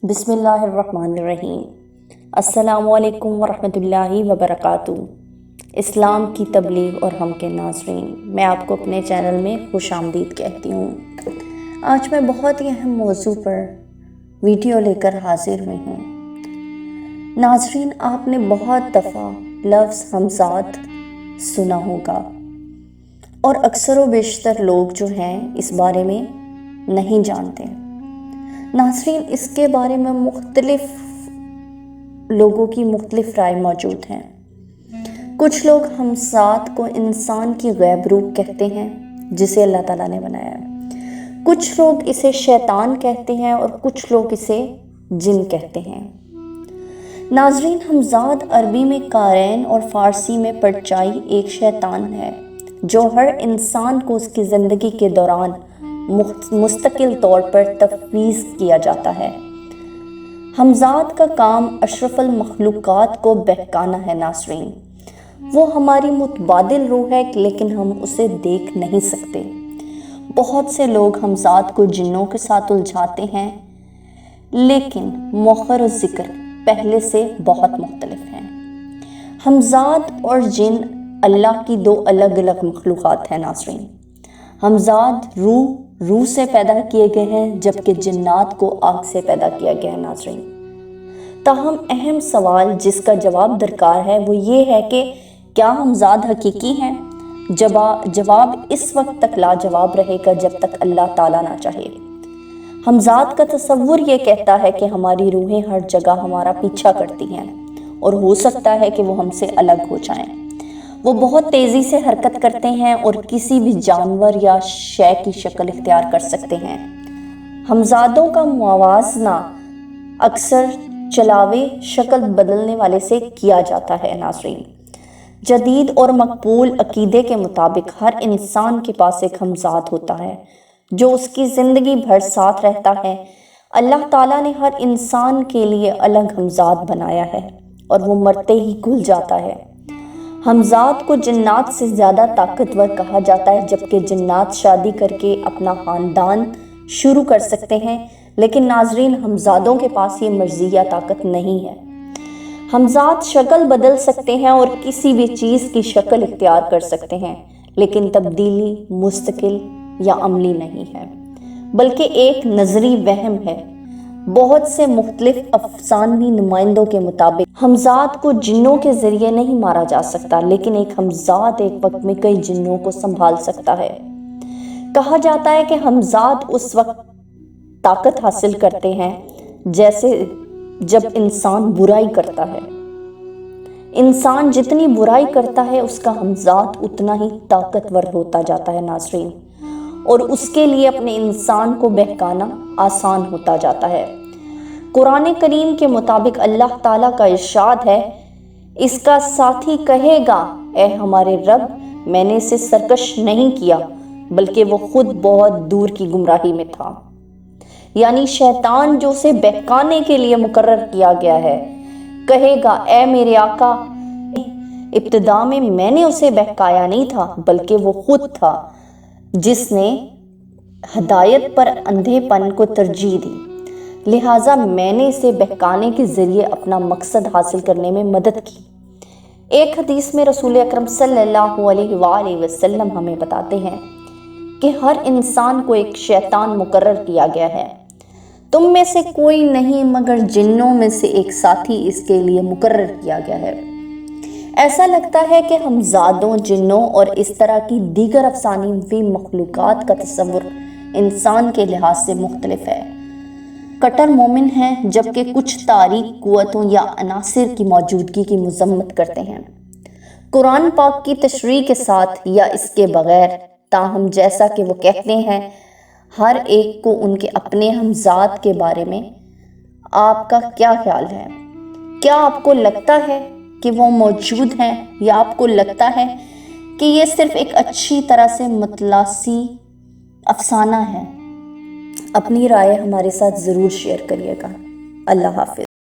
بسم اللہ الرحمن الرحیم۔ السلام علیکم ورحمۃ اللہ وبرکاتہ۔ اسلام کی تبلیغ اور ہم کے ناظرین، میں آپ کو اپنے چینل میں خوش آمدید کہتی ہوں۔ آج میں بہت ہی اہم موضوع پر ویڈیو لے کر حاضر ہوئی ہوں۔ ناظرین، آپ نے بہت دفعہ لفظ ہمزاد سنا ہوگا اور اکثر و بیشتر لوگ جو ہیں اس بارے میں نہیں جانتے۔ ناظرین، اس کے بارے میں مختلف لوگوں کی مختلف رائے موجود ہیں۔ کچھ لوگ ہمزاد کو انسان کی غیب روح کہتے ہیں جسے اللہ تعالیٰ نے بنایا ہے۔ کچھ لوگ اسے شیطان کہتے ہیں اور کچھ لوگ اسے جن کہتے ہیں۔ ناظرین، ہمزاد عربی میں قارین اور فارسی میں پرچائی ایک شیطان ہے جو ہر انسان کو اس کی زندگی کے دوران مستقل طور پر تفویض کیا جاتا ہے۔ ہمزاد کا کام اشرف المخلوقات کو بہکانا ہے۔ ناظرین، وہ ہماری متبادل روح ہے لیکن ہم اسے دیکھ نہیں سکتے۔ بہت سے لوگ ہمزاد کو جنوں کے ساتھ الجھاتے ہیں، لیکن مؤخر و ذکر پہلے سے بہت مختلف ہیں۔ ہمزاد اور جن اللہ کی دو الگ الگ مخلوقات ہیں۔ ناظرین، ہمزاد روح سے پیدا کیے گئے ہیں جبکہ جنات کو آگ سے پیدا کیا گیا ہے۔ ناظرین، تاہم اہم سوال جس کا جواب درکار ہے وہ یہ ہے کہ کیا ہمزاد حقیقی ہیں؟ جواب اس وقت تک لاجواب رہے گا جب تک اللہ تعالیٰ نہ چاہے۔ ہمزاد کا تصور یہ کہتا ہے کہ ہماری روحیں ہر جگہ ہمارا پیچھا کرتی ہیں اور ہو سکتا ہے کہ وہ ہم سے الگ ہو جائیں۔ وہ بہت تیزی سے حرکت کرتے ہیں اور کسی بھی جانور یا شے کی شکل اختیار کر سکتے ہیں۔ ہمزادوں کا موازنہ اکثر چلاوے شکل بدلنے والے سے کیا جاتا ہے۔ ناظرین، جدید اور مقبول عقیدے کے مطابق ہر انسان کے پاس ایک ہمزاد ہوتا ہے جو اس کی زندگی بھر ساتھ رہتا ہے۔ اللہ تعالیٰ نے ہر انسان کے لیے الگ ہمزاد بنایا ہے اور وہ مرتے ہی گل جاتا ہے۔ ہمزاد کو جنات سے زیادہ طاقتور کہا جاتا ہے جبکہ جنات شادی کر کے اپنا خاندان شروع کر سکتے ہیں، لیکن ناظرین، ہمزادوں کے پاس یہ مرضی یا طاقت نہیں ہے۔ ہمزاد شکل بدل سکتے ہیں اور کسی بھی چیز کی شکل اختیار کر سکتے ہیں، لیکن تبدیلی مستقل یا عملی نہیں ہے بلکہ ایک نظری وہم ہے۔ بہت سے مختلف افسانوی نمائندوں کے مطابق ہمزاد کو جنوں کے ذریعے نہیں مارا جا سکتا، لیکن ایک ہمزاد ایک وقت میں کئی جنوں کو سنبھال سکتا ہے۔ کہا جاتا ہے کہ ہمزاد اس وقت طاقت حاصل کرتے ہیں جیسے جب انسان برائی کرتا ہے۔ انسان جتنی برائی کرتا ہے اس کا ہمزاد اتنا ہی طاقتور ہوتا جاتا ہے۔ ناظرین، اور اس کے لیے اپنے انسان کو بہکانا آسان ہوتا جاتا ہے۔ قرآن کریم کے مطابق اللہ تعالیٰ کا ارشاد ہے، اس کا ساتھی کہے گا، اے ہمارے رب، میں نے اسے سرکش نہیں کیا بلکہ وہ خود بہت دور کی گمراہی میں تھا۔ یعنی شیطان جو اسے بہکانے کے لیے مقرر کیا گیا ہے کہے گا، اے میرے آقا، ابتدا میں نے اسے بہکایا نہیں تھا بلکہ وہ خود تھا جس نے ہدایت پر اندھے پن کو ترجیح دی، لہٰذا میں نے اسے بہکانے کے ذریعے اپنا مقصد حاصل کرنے میں مدد کی۔ ایک حدیث میں رسول اکرم صلی اللہ علیہ وآلہ وسلم ہمیں بتاتے ہیں کہ ہر انسان کو ایک شیطان مقرر کیا گیا ہے، تم میں سے کوئی نہیں مگر جنوں میں سے ایک ساتھی اس کے لیے مقرر کیا گیا ہے۔ ایسا لگتا ہے کہ ہمزادوں، جنوں اور اس طرح کی دیگر افسانوی مخلوقات کا تصور انسان کے لحاظ سے مختلف ہے۔ کٹر مومن ہیں جبکہ کچھ تاریک قوتوں یا عناصر کی موجودگی کی مذمت کرتے ہیں، قرآن پاک کی تشریح کے ساتھ یا اس کے بغیر۔ تاہم جیسا کہ وہ کہتے ہیں، ہر ایک کو ان کے اپنے ہمزاد کے بارے میں آپ کا کیا خیال ہے؟ کیا آپ کو لگتا ہے کہ وہ موجود ہیں یا آپ کو لگتا ہے کہ یہ صرف ایک اچھی طرح سے متلاسی افسانہ ہے؟ اپنی رائے ہمارے ساتھ ضرور شیئر کریے گا۔ اللہ حافظ۔